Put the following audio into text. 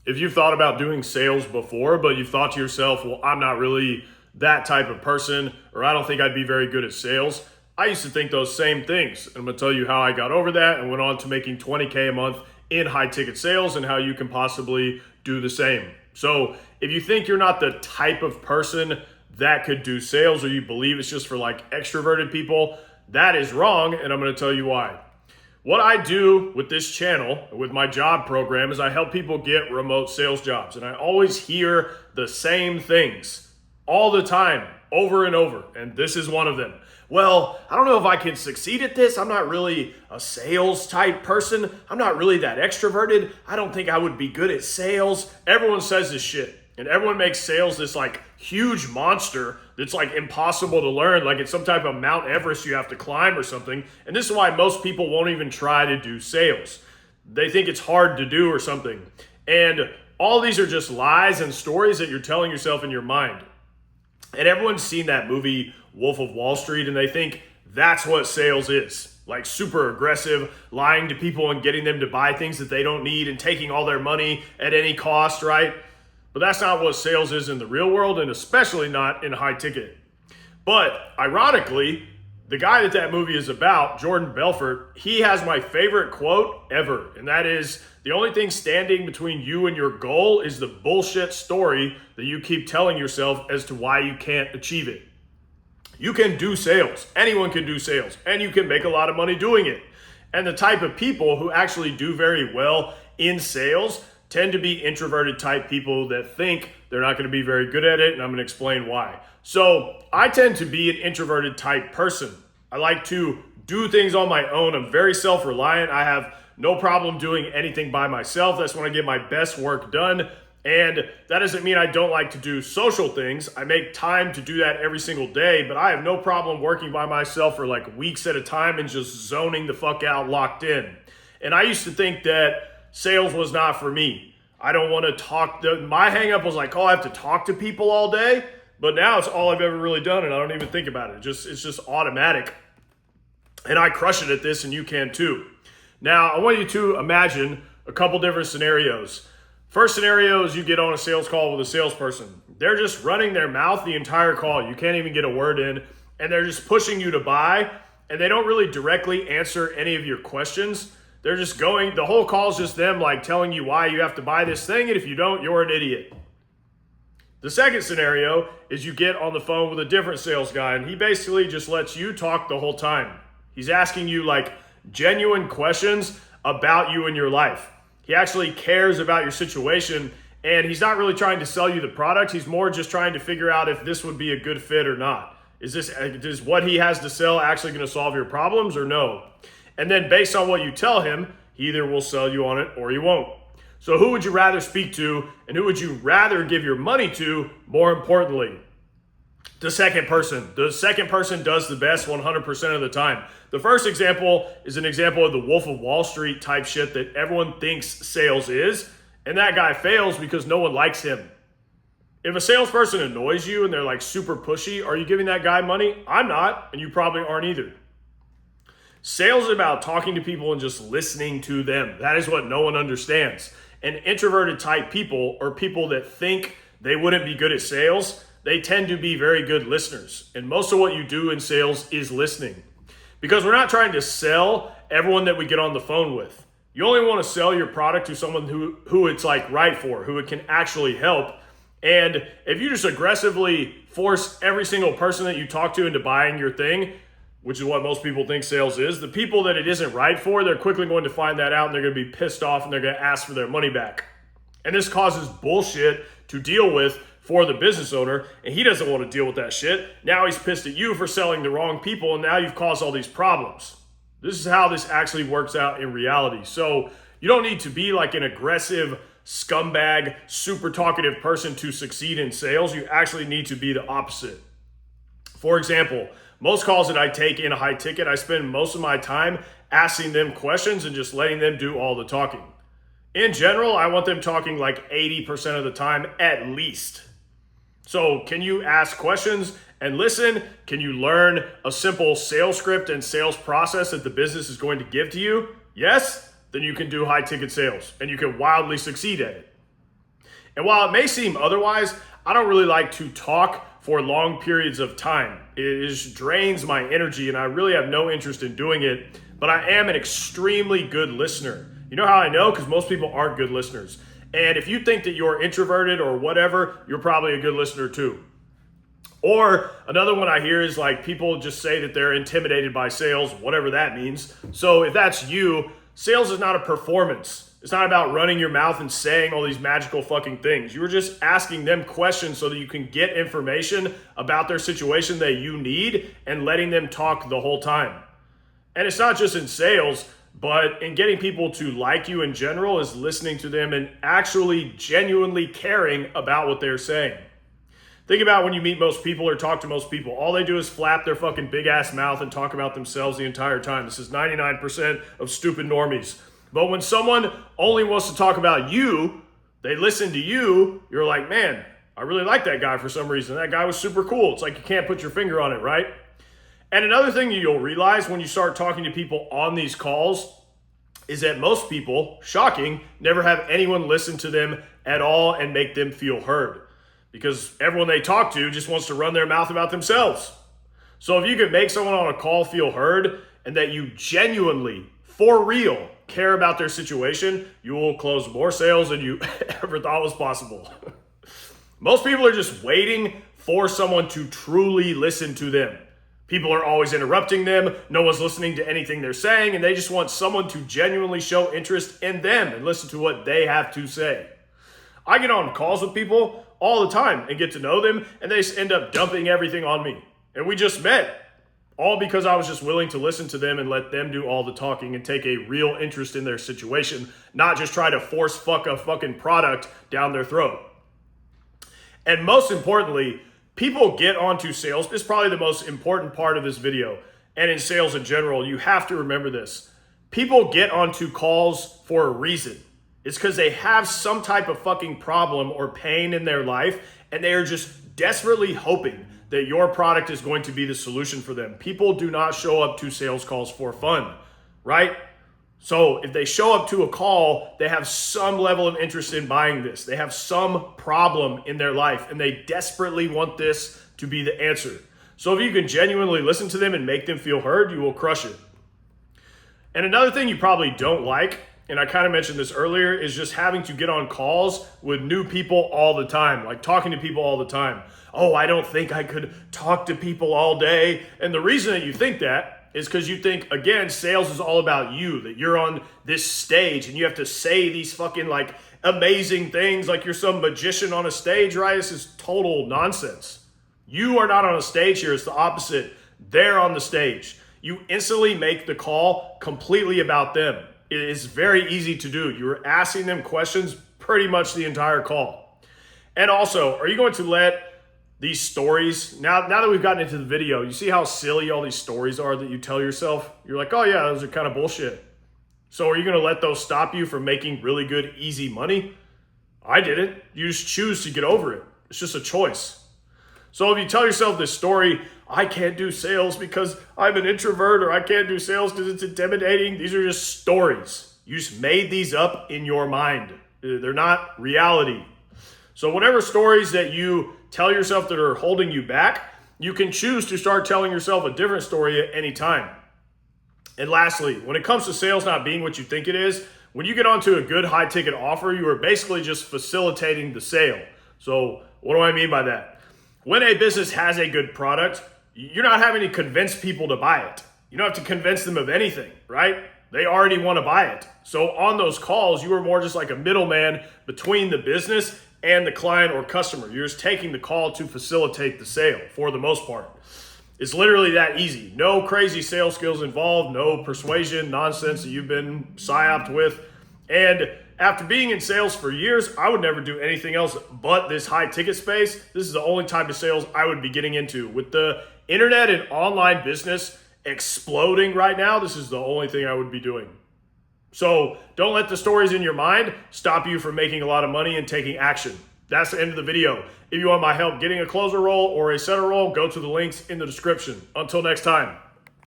if you've thought about doing sales before, but you've thought to yourself, well, I'm not really that type of person, or I don't think I'd be very good at sales. I used to think those same things. And I'm gonna tell you how I got over that and went on to making 20K a month in high ticket sales and how you can possibly do the same. So if you think you're not the type of person that could do sales, or you believe it's just for like extroverted people, that is wrong. And I'm gonna tell you why. What I do with this channel, with my job program, is I help people get remote sales jobs. And I always hear the same things all the time, over and over. And this is one of them. Well, I don't know if I can succeed at this. I'm not really a sales type person. I'm not really that extroverted. I don't think I would be good at sales. Everyone says this shit. And everyone makes sales this like huge monster that's like impossible to learn, like it's some type of Mount Everest you have to climb or something. And this is why most people won't even try to do sales. They think it's hard to do or something. And all these are just lies and stories that you're telling yourself in your mind. And everyone's seen that movie Wolf of Wall Street, and they think that's what sales is. Like super aggressive, lying to people and getting them to buy things that they don't need and taking all their money at any cost, right? But that's not what sales is in the real world, and especially not in high ticket. But ironically, the guy that movie is about, Jordan Belfort, he has my favorite quote ever. And that is, the only thing standing between you and your goal is the bullshit story that you keep telling yourself as to why you can't achieve it. You can do sales. Anyone can do sales. And you can make a lot of money doing it. And the type of people who actually do very well in sales tend to be introverted type people that think they're not going to be very good at it, and I'm going to explain why. So I tend to be an introverted type person. I like to do things on my own. I'm very self-reliant. I have no problem doing anything by myself. That's when I get my best work done. And that doesn't mean I don't like to do social things. I make time to do that every single day, but I have no problem working by myself for like weeks at a time and just zoning the fuck out, locked in. And I used to think that sales was not for me. I don't want to talk. My hang up was like, oh, I have to talk to people all day. But now it's all I've ever really done, and I don't even think about it. It's just automatic. And I crush it at this, and you can too. Now, I want you to imagine a couple different scenarios. First scenario is you get on a sales call with a salesperson. They're just running their mouth the entire call. You can't even get a word in, and they're just pushing you to buy, and they don't really directly answer any of your questions. They're just going, the whole call is just them like telling you why you have to buy this thing, and if you don't, you're an idiot. The second scenario is you get on the phone with a different sales guy, and he basically just lets you talk the whole time. He's asking you like genuine questions about you and your life. He actually cares about your situation, and he's not really trying to sell you the product. He's more just trying to figure out if this would be a good fit or not. Is what he has to sell actually going to solve your problems or no? And then based on what you tell him, he either will sell you on it or he won't. So who would you rather speak to, and who would you rather give your money to, more importantly? The second person. The second person does the best 100% of the time. The first example is an example of the Wolf of Wall Street type shit that everyone thinks sales is, and that guy fails because no one likes him. If a salesperson annoys you and they're like super pushy, are you giving that guy money? I'm not, and you probably aren't either. Sales is about talking to people and just listening to them. That is what no one understands. And introverted type people, or people that think they wouldn't be good at sales, they tend to be very good listeners. And most of what you do in sales is listening. Because we're not trying to sell everyone that we get on the phone with. You only want to sell your product to someone who it's like right for, who it can actually help. And if you just aggressively force every single person that you talk to into buying your thing, which is what most people think sales is, the people that it isn't right for, they're quickly going to find that out, and they're going to be pissed off, and they're going to ask for their money back. And this causes bullshit to deal with for the business owner, and he doesn't want to deal with that shit. Now he's pissed at you for selling the wrong people, and now you've caused all these problems. This is how this actually works out in reality. So you don't need to be like an aggressive scumbag, super talkative person to succeed in sales. You actually need to be the opposite. For example, most calls that I take in a high ticket, I spend most of my time asking them questions and just letting them do all the talking. In general, I want them talking like 80% of the time at least. So can you ask questions and listen? Can you learn a simple sales script and sales process that the business is going to give to you? Yes? Then you can do high ticket sales and you can wildly succeed at it. And while it may seem otherwise, I don't really like to talk for long periods of time. It just drains my energy and I really have no interest in doing it, but I am an extremely good listener. You know how I know? Because most people aren't good listeners. And if you think that you're introverted or whatever, you're probably a good listener too. Or another one I hear is like people just say that they're intimidated by sales, whatever that means. So if that's you, sales is not a performance. It's not about running your mouth and saying all these magical fucking things. You were just asking them questions so that you can get information about their situation that you need and letting them talk the whole time. And it's not just in sales, but in getting people to like you in general is listening to them and actually genuinely caring about what they're saying. Think about when you meet most people or talk to most people. All they do is flap their fucking big ass mouth and talk about themselves the entire time. This is 99% of stupid normies. But when someone only wants to talk about you, they listen to you, you're like, man, I really like that guy for some reason. That guy was super cool. It's like you can't put your finger on it, right? And another thing that you'll realize when you start talking to people on these calls is that most people, shocking, never have anyone listen to them at all and make them feel heard. Because everyone they talk to just wants to run their mouth about themselves. So if you could make someone on a call feel heard and that you genuinely, for real, care about their situation, you will close more sales than you ever thought was possible. Most people are just waiting for someone to truly listen to them. People are always interrupting them. No one's listening to anything they're saying, and they just want someone to genuinely show interest in them and listen to what they have to say. I get on calls with people all the time and get to know them, and they end up dumping everything on me. And we just met, all because I was just willing to listen to them and let them do all the talking and take a real interest in their situation, not just try to force fuck a fucking product down their throat. And most importantly, people get onto sales. This is probably the most important part of this video. And in sales in general, you have to remember this. People get onto calls for a reason. It's because they have some type of fucking problem or pain in their life, and they are just desperately hoping that your product is going to be the solution for them. People do not show up to sales calls for fun, right? So if they show up to a call, they have some level of interest in buying this. They have some problem in their life, and they desperately want this to be the answer. So if you can genuinely listen to them and make them feel heard, you will crush it. And another thing you probably don't like, and I kind of mentioned this earlier, is just having to get on calls with new people all the time, like talking to people all the time. Oh, I don't think I could talk to people all day. And the reason that you think that is because you think, again, sales is all about you, that you're on this stage and you have to say these fucking like amazing things like you're some magician on a stage, right? This is total nonsense. You are not on a stage here. It's the opposite. They're on the stage. You instantly make the call completely about them. It is very easy to do. You're asking them questions pretty much the entire call. And also, are you going to let these stories, now that we've gotten into the video, you see how silly all these stories are that you tell yourself? You're like, oh yeah, those are kind of bullshit. So are you going to let those stop you from making really good, easy money? I didn't. You just choose to get over it. It's just a choice. So if you tell yourself this story, I can't do sales because I'm an introvert, or I can't do sales because it's intimidating, these are just stories. You just made these up in your mind. They're not reality. So whatever stories that you tell yourself that are holding you back, you can choose to start telling yourself a different story at any time. And lastly, when it comes to sales not being what you think it is, when you get onto a good high ticket offer, you are basically just facilitating the sale. So what do I mean by that? When a business has a good product, you're not having to convince people to buy it. You don't have to convince them of anything, right? They already want to buy it. So on those calls, you are more just like a middleman between the business and the client or customer. You're just taking the call to facilitate the sale for the most part. It's literally that easy. No crazy sales skills involved, no persuasion nonsense that you've been psyoped with. And after being in sales for years, I would never do anything else but this high ticket space. This is the only type of sales I would be getting into. With the internet and online business exploding right now, this is the only thing I would be doing. So don't let the stories in your mind stop you from making a lot of money and taking action. That's the end of the video. If you want my help getting a closer role or a setter role, go to the links in the description. Until next time.